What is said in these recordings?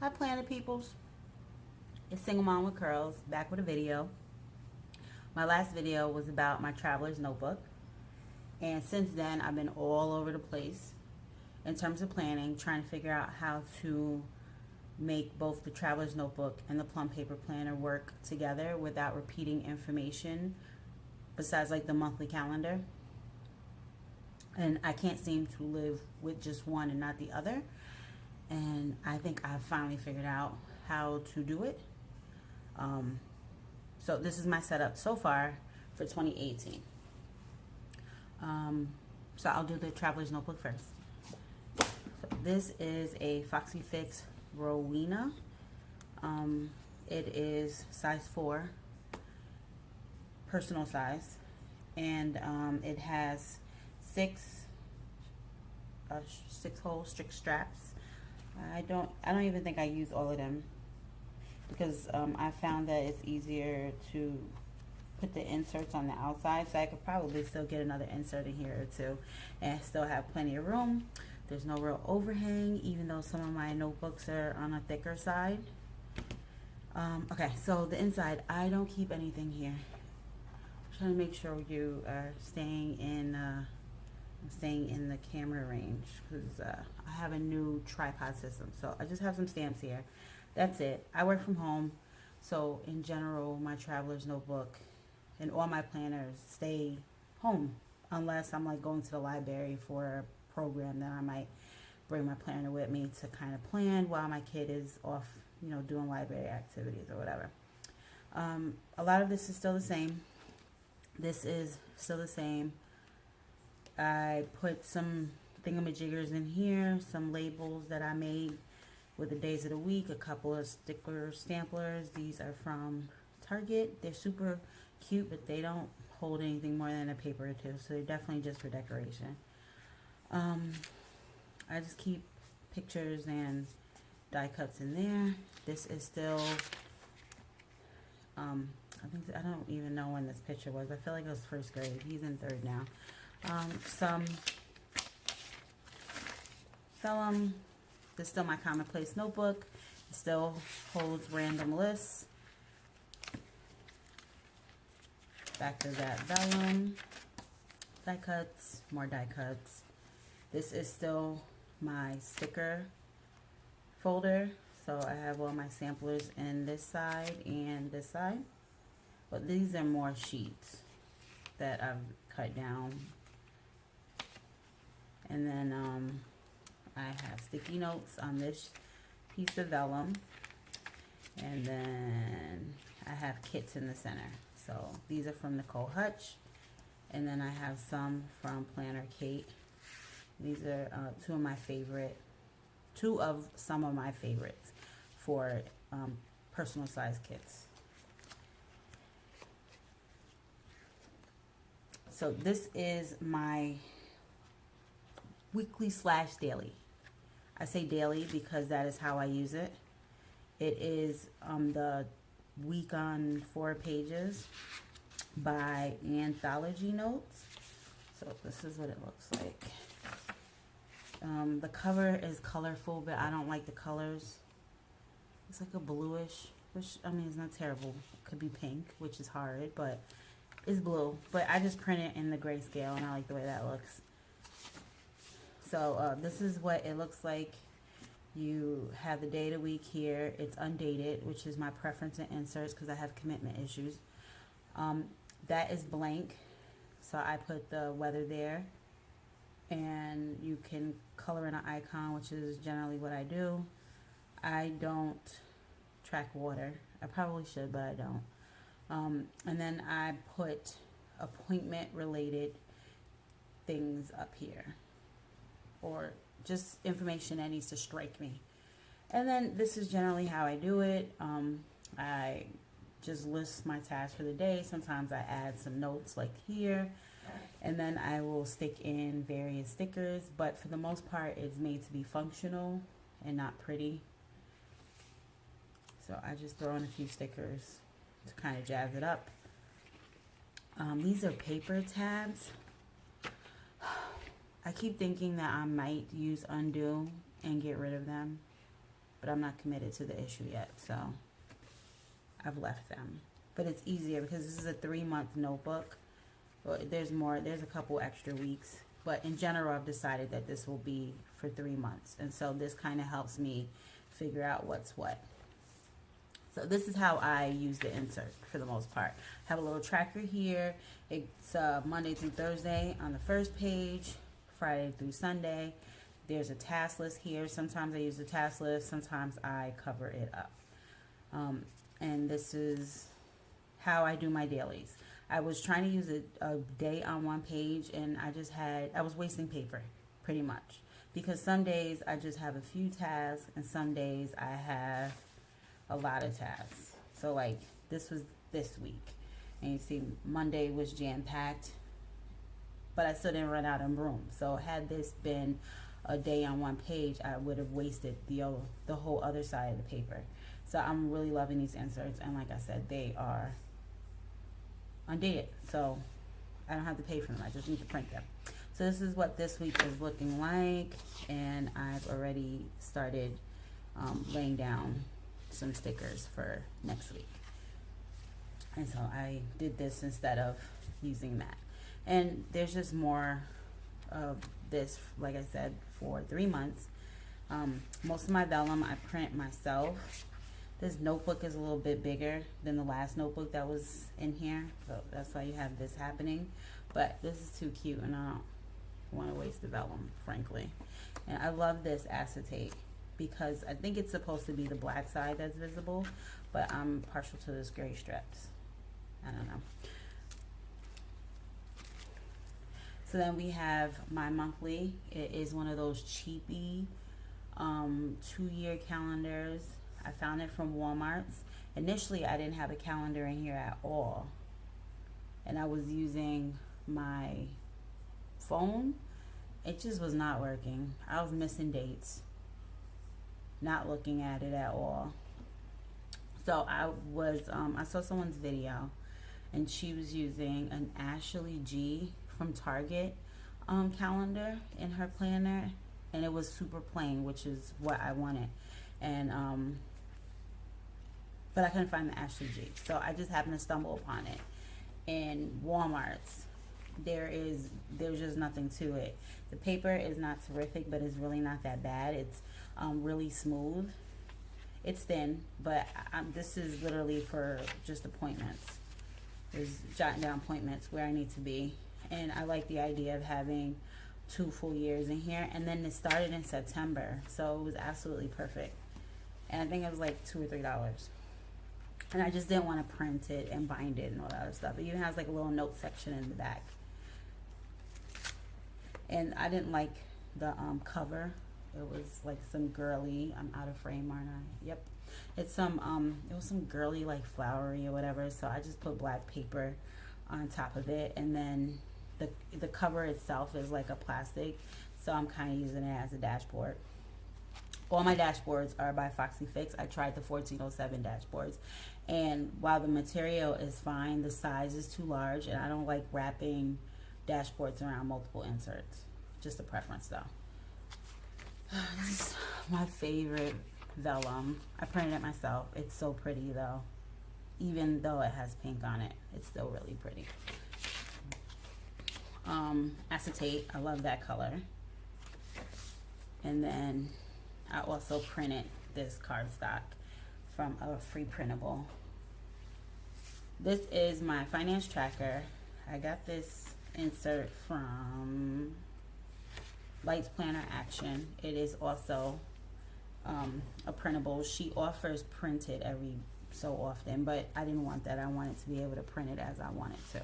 Hi Planner Peoples. It's Single Mom with Curls, back with a video. My last video was about my traveler's notebook. And since then, I've been all over the place in terms of planning, trying to figure out how to make both the traveler's notebook and the Plum paper planner work together without repeating information besides like the monthly calendar. And I can't seem to live with just one and not the other. And I think I've finally figured out how to do it. So this is my setup so far for 2018. So I'll do the traveler's notebook first. So this is a Foxy Fix Rowena. It is size 4, personal size, and it has 6-hole strict straps. I don't even think I use all of them because I found that it's easier to put the inserts on the outside, so I could probably still get another insert in here or two and still have plenty of room. There's no real overhang, even though some of my notebooks are on a thicker side. Okay, so the inside, I don't keep anything here. I'm trying to make sure you are staying in the camera range because I have a new tripod system. So I just have some stamps here. That's it. I work from home, so in general, my traveler's notebook and all my planners stay home unless I'm like going to the library for a program. Then I might bring my planner with me to kind of plan while my kid is off, you know, doing library activities or whatever. A lot of this is still the same. This is still the same. I put some thingamajiggers in here, some labels that I made with the days of the week, a couple of sticker stamplers. These are from Target. They're super cute, but they don't hold anything more than a paper or two, so they're definitely just for decoration. I just keep pictures and die cuts in there. This is still, I don't even know when this picture was. I feel like it was first grade. He's in 3rd now. Some vellum. This is still my commonplace notebook. It still holds random lists. Back to that vellum. Die cuts, more die cuts. This is still my sticker folder. So I have all my samplers in this side and this side. But these are more sheets that I've cut down. And then I have sticky notes on this piece of vellum. And then I have kits in the center. So these are from Nicole Hutch. And then I have some from Planner Kate. These are two of some of my favorites for personal size kits. So this is my weekly / daily. I say daily because that is how I use it. It is the week on 4 pages by AnthologyNotes. So this is what it looks like. The cover is colorful, but I don't like the colors. It's like a bluish, which, I mean, it's not terrible. It could be pink, which is hard, but it's blue. But I just print it in the grayscale, and I like the way that looks. So this is what it looks like. You have the day of the week here. It's undated, which is my preference in inserts because I have commitment issues. That is blank, so I put the weather there. And you can color in an icon, which is generally what I do. I don't track water. I probably should, but I don't. And then I put appointment related things up here, or just information that needs to strike me. And then this is generally how I do it. I just list my tasks for the day. Sometimes I add some notes like here, and then I will stick in various stickers, but for the most part it's made to be functional and not pretty. So I just throw in a few stickers to kind of jazz it up. These are paper tabs. I keep thinking that I might use undo and get rid of them. but I'm not committed to the issue yet, so I've left them. But it's easier because this is a 3-month notebook. Well, there's a couple extra weeks, but in general I've decided that this will be for 3 months, and so this kind of helps me figure out what's what. So this is how I use the insert for the most part. I have a little tracker here. It's Monday through Thursday on the first page, Friday through Sunday. There's a task list here. Sometimes I use the task list, sometimes I cover it up. And this is how I do my dailies. I was trying to use a day on one page, and I was wasting paper pretty much, because some days I just have a few tasks and some days I have a lot of tasks. So like this was this week, and you see Monday was jam-packed, but I still didn't run out of room. So had this been a day on one page, I would have wasted the whole other side of the paper. So I'm really loving these inserts, and like I said, they are undated, so I don't have to pay for them. I just need to print them. So this is what this week is looking like, and I've already started laying down some stickers for next week. And so I did this instead of using that. And there's just more of this, like I said, for 3 months. Most of my vellum I print myself. This notebook is a little bit bigger than the last notebook that was in here, so that's why you have this happening. But this is too cute, and I don't want to waste the vellum, frankly. And I love this acetate because I think it's supposed to be the black side that's visible, but I'm partial to this gray strips. I don't know. So then we have my monthly. It is one of those cheapy 2-year calendars. I found it from Walmart's. Initially, I didn't have a calendar in here at all, and I was using my phone. It just was not working. I was missing dates, not looking at it at all. So I saw someone's video, and she was using an Ashley G from Target calendar in her planner, and it was super plain, which is what I wanted. And but I couldn't find the Ashley G, so I just happened to stumble upon it in Walmart's. There's just nothing to it. The paper is not terrific, but it's really not that bad. It's really smooth. It's thin, but this is literally for just appointments. There's jotting down appointments where I need to be, and I like the idea of having 2 full years in here. And then it started in September, so it was absolutely perfect. And I think it was like $2 or $3. And I just didn't want to print it and bind it and all that other stuff. It even has like a little note section in the back. And I didn't like the cover. It was like some girly, I'm out of frame, aren't I? Yep. It's some, it was some girly, like flowery or whatever. So I just put black paper on top of it. And then the cover itself is like a plastic. So I'm kind of using it as a dashboard. All my dashboards are by Foxy Fix. I tried the 1407 dashboards, and while the material is fine, the size is too large, and I don't like wrapping dashboards around multiple inserts. Just a preference, though. This is my favorite vellum. I printed it myself. It's so pretty, though. Even though it has pink on it, it's still really pretty. Acetate, I love that color. And then I also printed this cardstock from a free printable. This is my finance tracker. I got this insert from LightsPlannerAction. It is also a printable. She offers printed every so often, but I didn't want that. I wanted to be able to print it as I wanted to.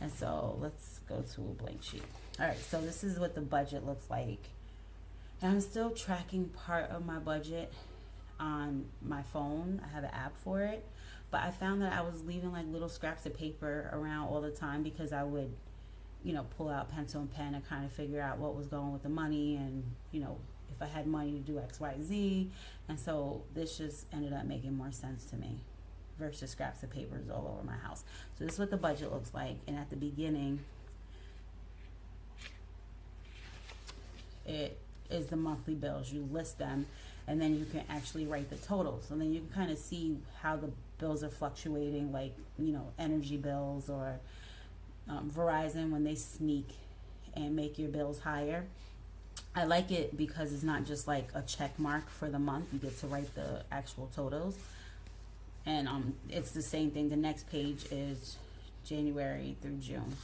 And so let's go to a blank sheet. All right, so this is what the budget looks like. And I'm still tracking part of my budget on my phone. I have an app for it, but I found that I was leaving like little scraps of paper around all the time because I would, you know, pull out pencil and pen and kind of figure out what was going with the money, and you know, if I had money to do X, Y, Z. And so this just ended up making more sense to me versus scraps of papers all over my house. So this is what the budget looks like. And at the beginning, it is the monthly bills. You list them, and then you can actually write the totals. And then you can kind of see how the bills are fluctuating, like, you know, energy bills or Verizon, when they sneak and make your bills higher. I like it because it's not just like a check mark for the month. You get to write the actual totals. And it's the same thing. The next page is January through June.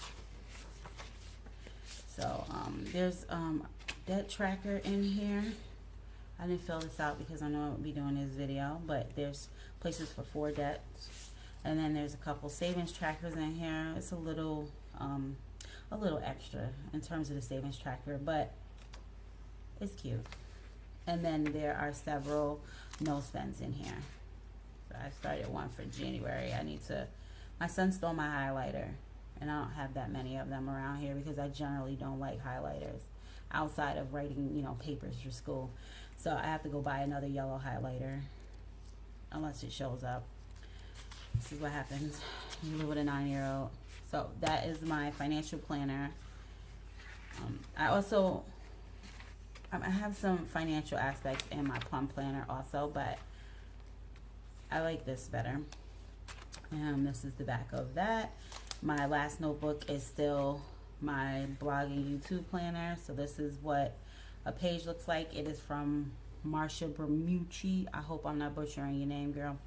So there's debt tracker in here. I didn't fill this out because I know I would be doing this video, but there's places for 4 debts. And then there's a couple savings trackers in here. It's a little extra in terms of the savings tracker, but it's cute. And then there are several no spends in here. So I started one for January. My son stole my highlighter, and I don't have that many of them around here because I generally don't like highlighters outside of writing, you know, papers for school. So I have to go buy another yellow highlighter unless it shows up. This is what happens when you live with a 9-year-old. So that is my financial planner. I have some financial aspects in my Plum planner also, but I like this better. This is the back of that. My last notebook is still my blogging YouTube planner. So this is what a page looks like. It is from MarsiaBramucci. I hope I'm not butchering your name, girl.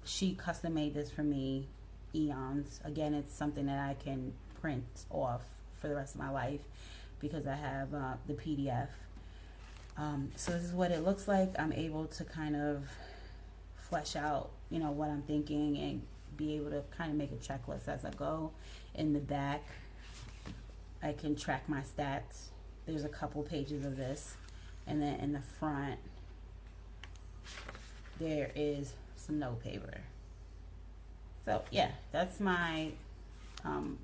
She custom made this for me eons. Again, it's something that I can print off for the rest of my life because I have the PDF. So this is what it looks like. I'm able to kind of flesh out, you know, what I'm thinking and be able to kind of make a checklist as I go. In the back, I can track my stats. There's a couple pages of this. And then in the front, there is some note paper. So yeah, that's my, isn't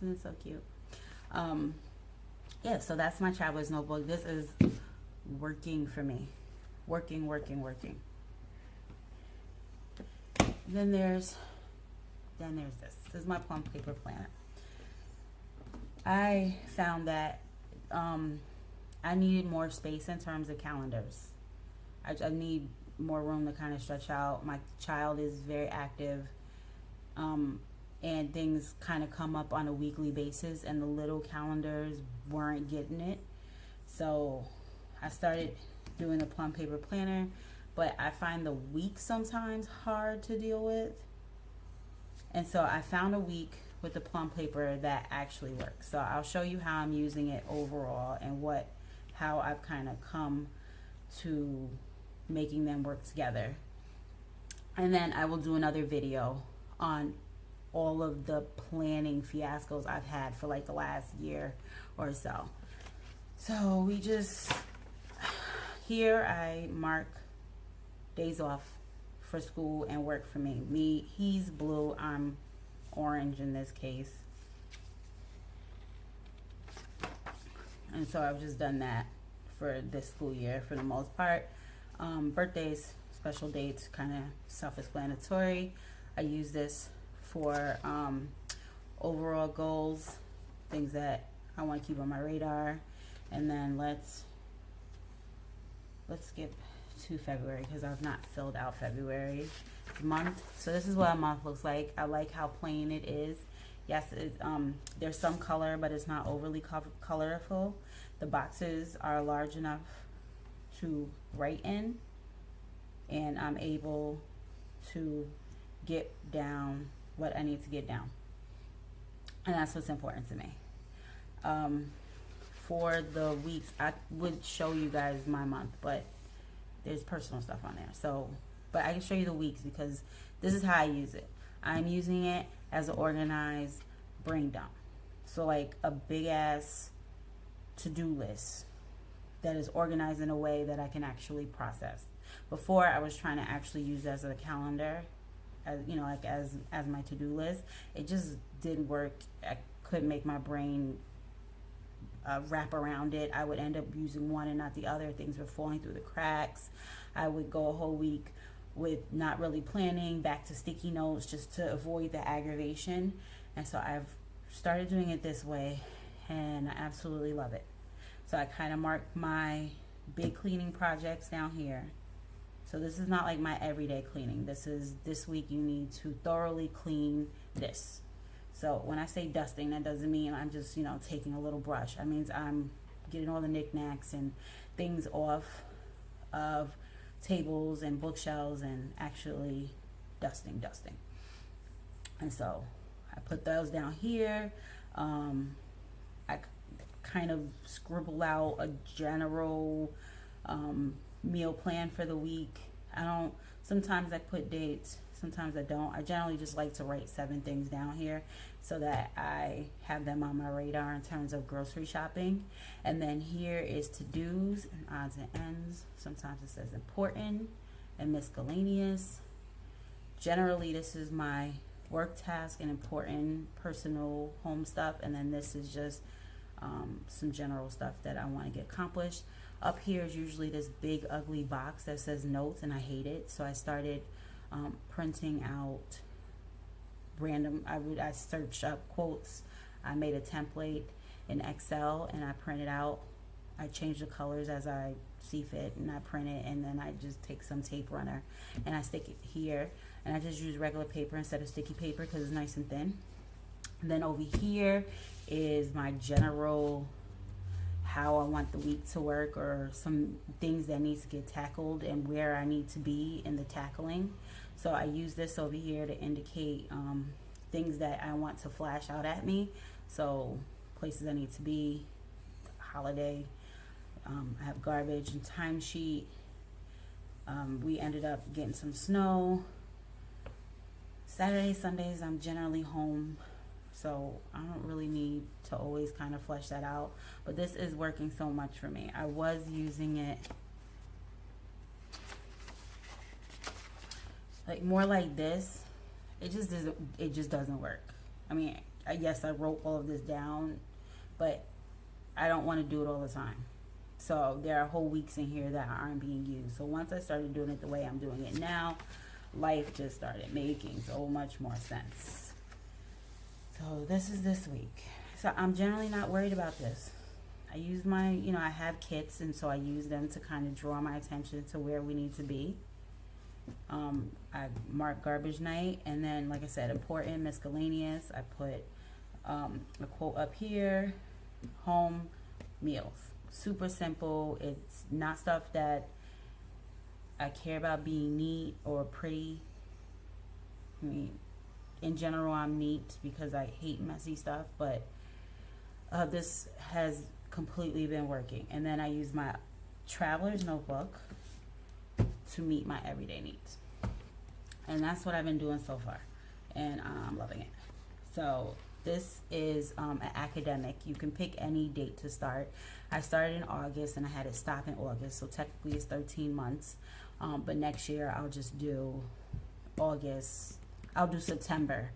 it so cute? Yeah, so that's my traveler's notebook. This is working for me. Working. Then there's this. This is my Plum paper planner. I found that I needed more space in terms of calendars. I need more room to kind of stretch out. My child is very active, and things kind of come up on a weekly basis, and the little calendars weren't getting it. So I started doing the Plum paper planner, but I find the week sometimes hard to deal with. And so I found a week with the Plum paper that actually works. So I'll show you how I'm using it overall and how I've kind of come to making them work together. And then I will do another video on all of the planning fiascos I've had for like the last year or so. So here I mark days off for school and work for me. He's blue, I'm orange in this case. And so I've just done that for this school year for the most part. Birthdays, special dates, kind of self-explanatory. I use this for overall goals, things that I want to keep on my radar. And then let's skip to February because I've not filled out February month. So this is what a month looks like. I like how plain it is. Yes, there's some color, but it's not overly colorful. The boxes are large enough to write in, and I'm able to get down what I need to get down, and that's what's important to me. For the weeks, I would show you guys my month, but there's personal stuff on there. So, but I can show you the weeks because this is how I use it. I'm using it as an organized brain dump. So like a big ass to-do list that is organized in a way that I can actually process. Before, I was trying to actually use it as a calendar, as you know, like as my to-do list. It just didn't work. I couldn't make my brain wrap around it. I would end up using one and not the other. Things were falling through the cracks. I would go a whole week with not really planning, back to sticky notes just to avoid the aggravation. And so I've started doing it this way, and I absolutely love it. So I kind of mark my big cleaning projects down here. So this is not like my everyday cleaning. This is, this week you need to thoroughly clean this. So when I say dusting, that doesn't mean I'm just, you know, taking a little brush. That means I'm getting all the knickknacks and things off of tables and bookshelves and actually dusting. And so I put those down here. I kind of scribble out a general meal plan for the week. Sometimes I put dates, sometimes I don't. I generally just like to write 7 things down here so that I have them on my radar in terms of grocery shopping. And then here is to-dos and odds and ends. Sometimes it says important and miscellaneous. Generally, this is my work task and important personal home stuff. And then this is just some general stuff that I want to get accomplished. Up here is usually this big ugly box that says notes, and I hate it. So I started printing out random, I searched up quotes. I made a template in Excel and I print it out. I change the colors as I see fit, and I print it, and then I just take some tape runner and I stick it here, and I just use regular paper instead of sticky paper because it's nice and thin. And then over here is my general how I want the week to work, or some things that needs to get tackled and where I need to be in the tackling. So I use this over here to indicate things that I want to flash out at me. So places I need to be, holiday, I have garbage and timesheet. We ended up getting some snow. Saturdays, Sundays, I'm generally home, so I don't really need to always kind of flesh that out. But this is working so much for me. I was using it like more like this. It just doesn't work. I mean, yes, I wrote all of this down, but I don't want to do it all the time. So there are whole weeks in here that aren't being used. So once I started doing it the way I'm doing it now, life just started making so much more sense. So this is this week. So I'm generally not worried about this. I use my, I have kits, and so I use them to kind of draw my attention to where we need to be. I mark garbage night, and then, like I said, important, miscellaneous. I put a quote up here, home, meals. Super simple. It's not stuff that I care about being neat or pretty. I mean, in general, I'm neat because I hate messy stuff, but this has completely been working. And then I use my traveler's notebook to meet my everyday needs. And that's what I've been doing so far, and I'm loving it. So this is an academic. You can pick any date to start. I started in August and I had it stop in August, so technically it's 13 months. But next year I'll just do August. I'll do September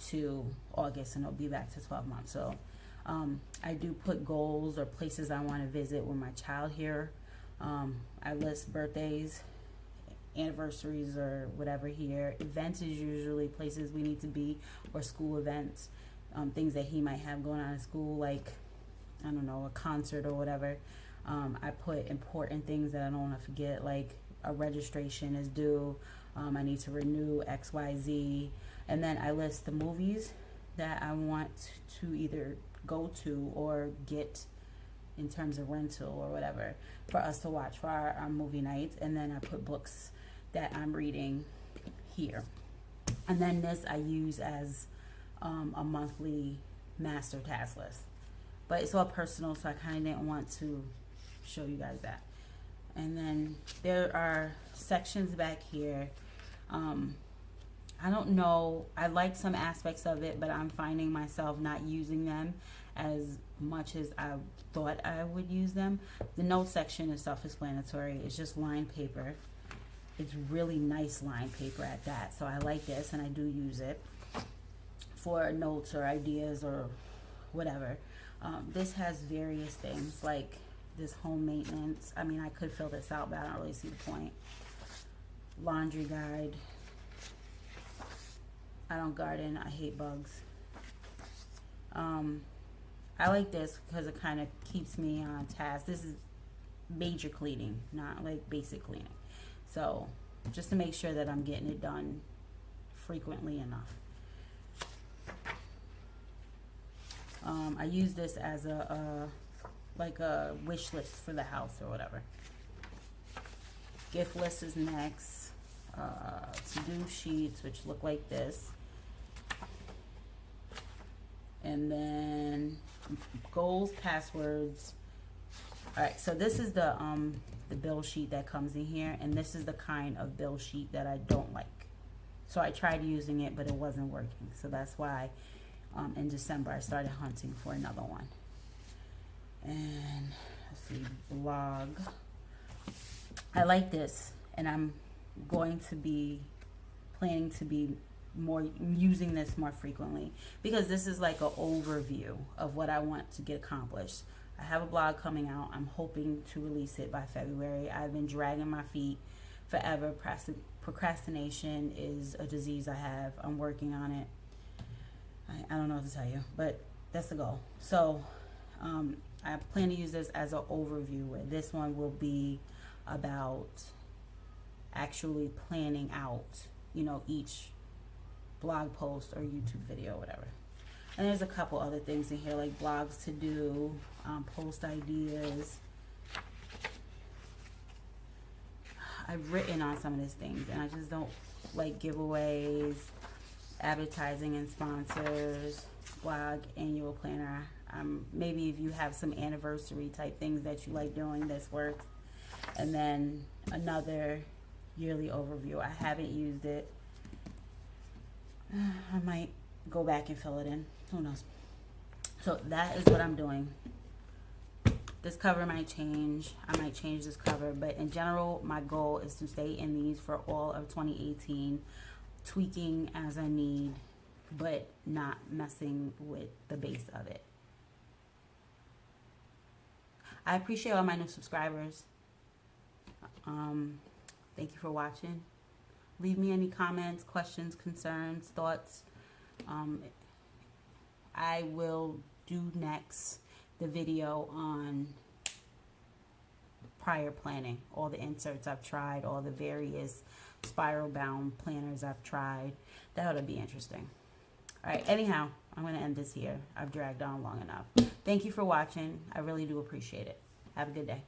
to August, and it'll be back to 12 months. So I do put goals or places I want to visit with my child here. I list birthdays, anniversaries, or whatever here. Events is usually places we need to be, or school events, things that he might have going on in school, like, I don't know, a concert or whatever. I put important things that I don't want to forget, like a registration is due, I need to renew XYZ, and then I list the movies that I want to either go to or get in terms of rental or whatever for us to watch for our movie nights. And then I put books that I'm reading here. And then this I use as a monthly master task list. But it's all personal, so I kind of didn't want to show you guys that. And then there are sections back here. I don't know, I like some aspects of it, but I'm finding myself not using them as much as I thought I would use them. The notes section is self-explanatory. It's just lined paper. It's really nice lined paper at that. So I like this, and I do use it for notes or ideas or whatever. This has various things like this home maintenance. I mean, I could fill this out, but I don't really see the point. Laundry guide. I don't garden. I hate bugs. I like this because it kind of keeps me on task. This is major cleaning, not like basic cleaning. So just to make sure that I'm getting it done frequently enough. I use this as like a wish list for the house or whatever. Gift list is next. To-do sheets, which look like this. And then goals, passwords. All right, so this is the bill sheet that comes in here, and this is the kind of bill sheet that I don't like. So I tried using it, but it wasn't working. So that's why in December I started hunting for another one. And let's see, blog. I like this, and I'm going to be planning to be more using this more frequently, because this is like an overview of what I want to get accomplished. I have a blog coming out. I'm hoping to release it by February. I've been dragging my feet forever. Procrastination is a disease I have. I'm working on it. I don't know what to tell you, but that's the goal. So I plan to use this as an overview, where this one will be about actually planning out, you know, each blog post or YouTube video or whatever. And there's a couple other things in here, like blogs to do, post ideas. I've written on some of these things, and I just don't like giveaways, advertising and sponsors, blog, annual planner. Maybe if you have some anniversary type things that you like doing, this works. And then another yearly overview. I haven't used it. I might go back and fill it in. Who knows? So that is what I'm doing. This cover might change. I might change this cover, but in general, my goal is to stay in these for all of 2018, tweaking as I need, but not messing with the base of it. I appreciate all my new subscribers. Thank you for watching. Leave me any comments, questions, concerns, thoughts. I will do next the video on prior planning, all the inserts I've tried, all the various spiral bound planners I've tried. That ought to be interesting. All right, anyhow, I'm going to end this here. I've dragged on long enough. Thank you for watching. I really do appreciate it. Have a good day.